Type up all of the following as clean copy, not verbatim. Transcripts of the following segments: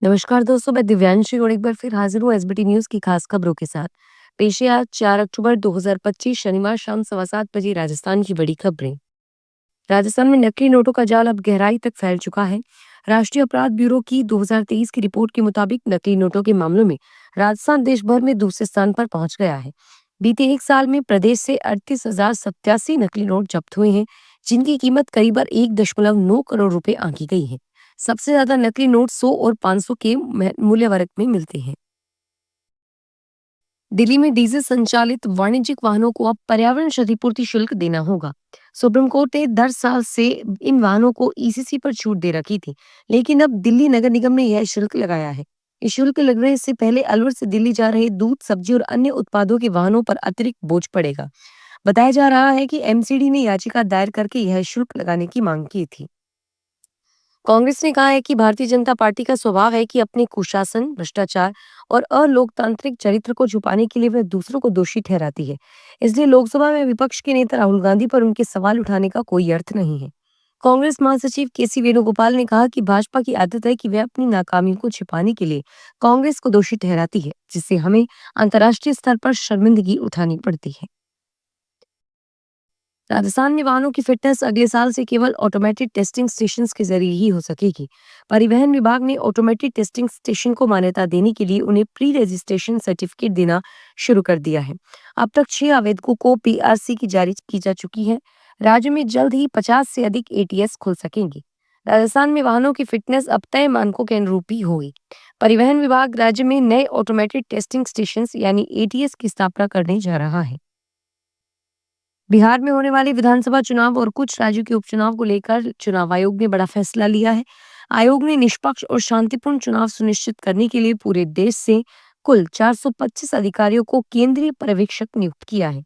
नमस्कार दोस्तों, मैं दिव्यांशी और एक बार फिर हाजिर हूँ एसबीटी न्यूज की खास खबरों के साथ। पेश है आज 4 अक्टूबर 2025 शनिवार शाम 7:15 बजे राजस्थान की बड़ी खबरें। राजस्थान में नकली नोटों का जाल अब गहराई तक फैल चुका है। राष्ट्रीय अपराध ब्यूरो की 2023 की रिपोर्ट के मुताबिक नकली नोटों के मामलों में राजस्थान देश भर में दूसरे स्थान पर पहुंच गया है। बीते एक साल में प्रदेश से 38,087 नकली नोट जब्त हुए हैं, जिनकी कीमत करीबन 1.9 करोड़ रुपए आंकी गई है। सबसे ज्यादा नकली नोट 100 और 500 के मूल्य वर्ग में मिलते हैं। दिल्ली में डीजल संचालित वाणिज्यिक वाहनों को अब पर्यावरण क्षतिपूर्ति शुल्क देना होगा। सुप्रीम कोर्ट ने 10 साल से इन वाहनों को ईसीसी पर छूट दे रखी थी, लेकिन अब दिल्ली नगर निगम ने यह शुल्क लगाया है। इस शुल्क लगने से पहले अलवर से दिल्ली जा रहे दूध, सब्जी और अन्य उत्पादों के वाहनों पर अतिरिक्त बोझ पड़ेगा। बताया जा रहा है कि एमसीडी ने याचिका दायर करके यह शुल्क लगाने की मांग की थी। कांग्रेस ने कहा है कि भारतीय जनता पार्टी का स्वभाव है कि अपने कुशासन, भ्रष्टाचार और अलोकतांत्रिक चरित्र को छुपाने के लिए वह दूसरों को दोषी ठहराती है। इसलिए लोकसभा में विपक्ष के नेता राहुल गांधी पर उनके सवाल उठाने का कोई अर्थ नहीं है। कांग्रेस महासचिव केसी वेणुगोपाल ने कहा कि भाजपा की आदत है कि वह अपनी नाकामियों को छिपाने के लिए कांग्रेस को दोषी ठहराती है, जिससे हमें अंतर्राष्ट्रीय स्तर पर शर्मिंदगी उठानी पड़ती है। राजस्थान में वाहनों की फिटनेस अगले साल से केवल ऑटोमेटेड टेस्टिंग स्टेशन के जरिए ही हो सकेगी। परिवहन विभाग ने ऑटोमेटेड टेस्टिंग स्टेशन को मान्यता देने के लिए उन्हें प्री रजिस्ट्रेशन सर्टिफिकेट देना शुरू कर दिया है। अब तक 6 आवेदकों को पीआरसी की जारी की जा चुकी है। राज्य में जल्द ही 50 से अधिक एटीएस खुल सकेंगे। राजस्थान में वाहनों की फिटनेस अब तय मानकों के अनुरूप ही होगी। परिवहन विभाग राज्य में नए ऑटोमेटेड टेस्टिंग स्टेशन यानी एटीएस की स्थापना करने जा रहा है। बिहार में होने वाले विधानसभा चुनाव और कुछ राज्यों के उपचुनाव को लेकर चुनाव आयोग ने बड़ा फैसला लिया है। आयोग ने निष्पक्ष और शांतिपूर्ण चुनाव सुनिश्चित करने के लिए पूरे देश से कुल 425 अधिकारियों को केंद्रीय पर्यवेक्षक नियुक्त किया है।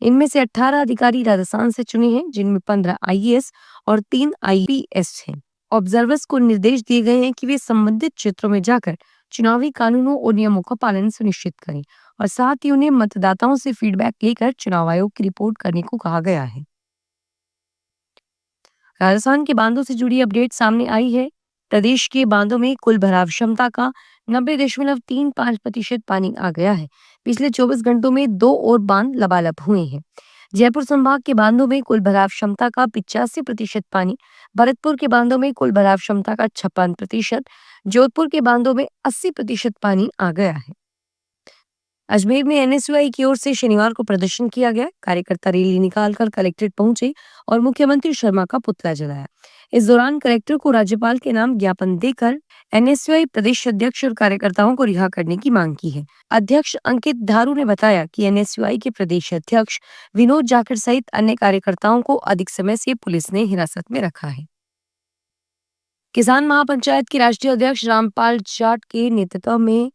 इनमें से 18 अधिकारी राजस्थान से चुने हैं, जिनमें 15 आईएएस और 3 आईपीएस हैं। ऑब्जर्वर्स को निर्देश दिए गए हैं कि वे संबंधित क्षेत्रों में जाकर चुनावी कानूनों और नियमों का पालन सुनिश्चित करें और साथ ही उन्हें मतदाताओं से फीडबैक लेकर चुनाव आयोग की रिपोर्ट करने को कहा गया है। राजस्थान के बांधों से जुड़ी अपडेट सामने आई है। प्रदेश के बांधों में कुल भराव क्षमता का 90.35% पानी आ गया है। पिछले 24 घंटों में 2 और बांध लबालब हुए हैं। जयपुर संभाग के बांधों में कुल भराव क्षमता का 85% पानी, भरतपुर के बांधों में कुल भराव क्षमता का 56%, जोधपुर के बांधों में 80% पानी आ गया है। अजमेर में एनएसयूआई की ओर से शनिवार को प्रदर्शन किया गया। कार्यकर्ता रैली निकालकर कलेक्ट्रेट पहुंचे और मुख्यमंत्री शर्मा का पुतला जलाया। इस दौरान कलेक्टर को राज्यपाल के नाम ज्ञापन देकर एनएसयूआई प्रदेश अध्यक्ष और कार्यकर्ताओं को रिहा करने की मांग की है। अध्यक्ष अंकित धारू ने बताया कि एनएसयूआई के प्रदेश अध्यक्ष विनोद जाखड़ सहित अन्य कार्यकर्ताओं को अधिक समय से पुलिस ने हिरासत में रखा है। किसान महापंचायत के राष्ट्रीय अध्यक्ष रामपाल जाट के नेतृत्व में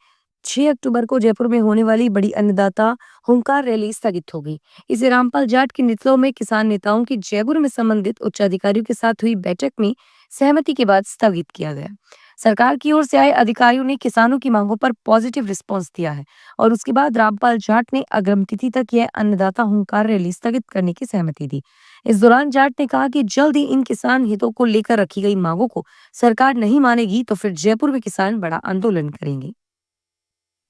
6 अक्टूबर को जयपुर में होने वाली बड़ी अन्नदाता हुंकार रैली स्थगित हो गई। इसे रामपाल जाट के नेतृत्व में किसान नेताओं की जयपुर में संबंधित उच्च अधिकारियों के साथ हुई बैठक में सहमति के बाद स्थगित किया गया। सरकार की ओर से आए अधिकारियों ने किसानों की मांगों पर पॉजिटिव रिस्पॉन्स दिया है और उसके बाद रामपाल जाट ने अग्रिम तिथि तक यह अन्नदाता हुंकार रैली स्थगित करने की सहमति दी। इस दौरान जाट ने कहा कि जल्द ही इन किसान हितों को लेकर रखी गई मांगों को सरकार नहीं मानेगी तो फिर जयपुर में किसान बड़ा आंदोलन करेंगे।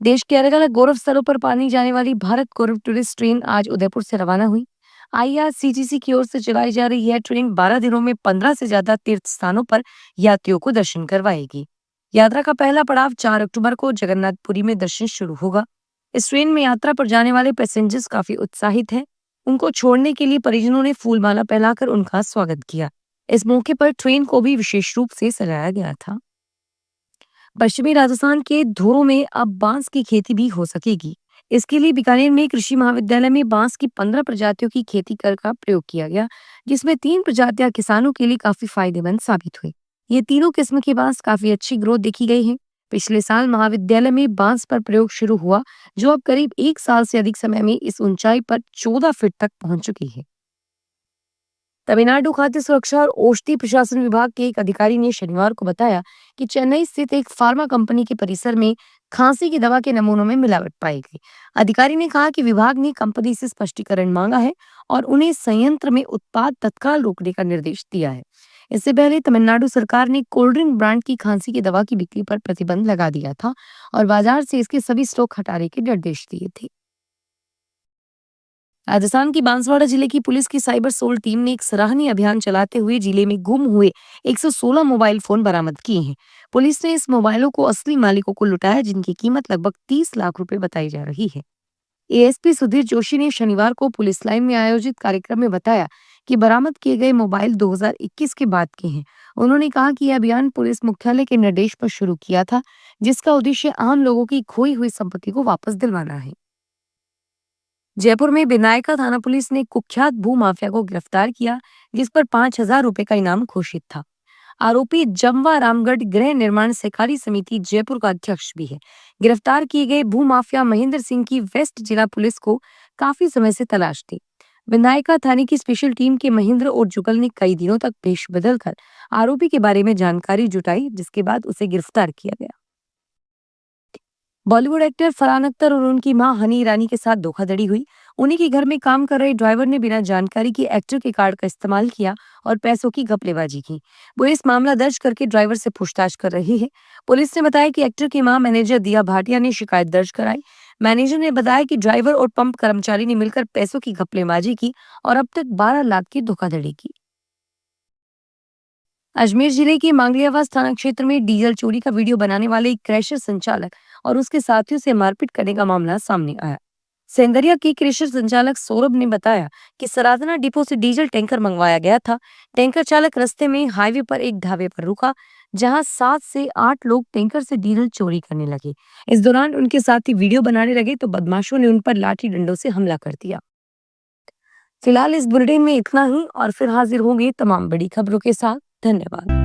देश के अलग अलग गौरव स्थलों पर पानी जाने वाली भारत गौरव टूरिस्ट ट्रेन आज उदयपुर से रवाना हुई। आईआरसीटीसी की ओर से चलाई जा रही यह ट्रेन 12 दिनों में 15 से ज्यादा तीर्थ स्थानों पर यात्रियों को दर्शन करवाएगी। यात्रा का पहला पड़ाव 4 अक्टूबर को जगन्नाथपुरी में दर्शन शुरू होगा। इस ट्रेन में यात्रा पर जाने वाले पैसेंजर्स काफी उत्साहित हैं। उनको छोड़ने के लिए परिजनों ने फूलमाला पहनाकर उनका स्वागत किया। इस मौके पर ट्रेन को भी विशेष रूप से सजाया गया था। पश्चिमी राजस्थान के धोरों में अब बांस की खेती भी हो सकेगी। इसके लिए बीकानेर में कृषि महाविद्यालय में बांस की 15 प्रजातियों की खेती कर का प्रयोग किया गया, जिसमें 3 प्रजातियां किसानों के लिए काफी फायदेमंद साबित हुई। ये तीनों किस्म के बांस काफी अच्छी ग्रोथ देखी गई है। पिछले साल महाविद्यालय में बांस पर प्रयोग शुरू हुआ, जो अब करीब 1 साल से अधिक समय में इस ऊंचाई पर 14 फीट तक पहुंच चुकी है। तमिलनाडु खाद्य सुरक्षा और औषधि प्रशासन विभाग के एक अधिकारी ने शनिवार को बताया कि चेन्नई स्थित एक फार्मा कंपनी के परिसर में खांसी की दवा के नमूनों में मिलावट पाई गई। अधिकारी ने कहा कि विभाग ने कंपनी से स्पष्टीकरण मांगा है और उन्हें संयंत्र में उत्पाद तत्काल रोकने का निर्देश दिया है। इससे पहले तमिलनाडु सरकार ने कोल्ड ड्रिंक ब्रांड की खांसी की दवा की बिक्री पर प्रतिबंध लगा दिया था और बाजार से इसके सभी स्टॉक हटाने के निर्देश दिए थे। राजस्थान की बांसवाड़ा जिले की पुलिस की साइबर सोल टीम ने एक सराहनीय अभियान चलाते हुए जिले में गुम हुए 116 मोबाइल फोन बरामद किए हैं। पुलिस ने इस मोबाइलों को असली मालिकों को लुटाया, जिनकी कीमत लगभग 30 लाख रुपए बताई जा रही है। एएसपी सुधीर जोशी ने शनिवार को पुलिस लाइन में आयोजित कार्यक्रम में बताया कि बरामद किए गए मोबाइल 2021 के बाद के हैं। उन्होंने कहा कि यह अभियान पुलिस मुख्यालय के निर्देश पर शुरू किया था, जिसका उद्देश्य आम लोगों की खोई हुई संपत्ति को वापस दिलवाना है। जयपुर में विनायका थाना पुलिस ने कुख्यात भू माफिया को गिरफ्तार किया, जिस पर 5,000 रुपए का इनाम घोषित था। आरोपी जमवा रामगढ़ गृह निर्माण सहकारी समिति जयपुर का अध्यक्ष भी है। गिरफ्तार किए गए भू माफिया महेंद्र सिंह की वेस्ट जिला पुलिस को काफी समय से तलाश थी। विनायका थाने की स्पेशल टीम के महेंद्र और जुगल ने कई दिनों तक भेष बदलकर आरोपी के बारे में जानकारी जुटाई, जिसके बाद उसे गिरफ्तार किया गया। बॉलीवुड एक्टर फरहान अख्तर और उनकी मां हनी ईरानी के साथ धोखाधड़ी हुई। उन्हीं के घर में काम कर रहे ड्राइवर ने बिना जानकारी के एक्टर के कार्ड का इस्तेमाल किया और पैसों की घपलेबाजी की। पुलिस मामला दर्ज करके ड्राइवर से पूछताछ कर रही है। पुलिस ने बताया कि एक्टर की मां मैनेजर दिया भाटिया ने शिकायत दर्ज कराई। मैनेजर ने बताया कि ड्राइवर और पंप कर्मचारी ने मिलकर पैसों की घपलेबाजी की और अब तक 12 लाख की धोखाधड़ी की। अजमेर जिले के मांगलियावास थाना क्षेत्र में डीजल चोरी का वीडियो बनाने वाले एक क्रैशर संचालक और उसके साथियों से मारपीट करने का मामला सामने आया। सेंदरिया के क्रैशर संचालक सौरभ ने बताया कि सराधना डिपो से डीजल टैंकर मंगवाया गया था। टैंकर चालक रास्ते में हाईवे पर एक ढाबे पर रुका, जहां 7 से 8 लोग टैंकर से डीजल चोरी करने लगे। इस दौरान उनके साथी वीडियो बनाने लगे तो बदमाशों ने उन पर लाठी डंडों से हमला कर दिया। फिलहाल इस बुलेटिन में इतना ही और फिर हाजिर होंगे तमाम बड़ी खबरों के साथ। धन्यवाद।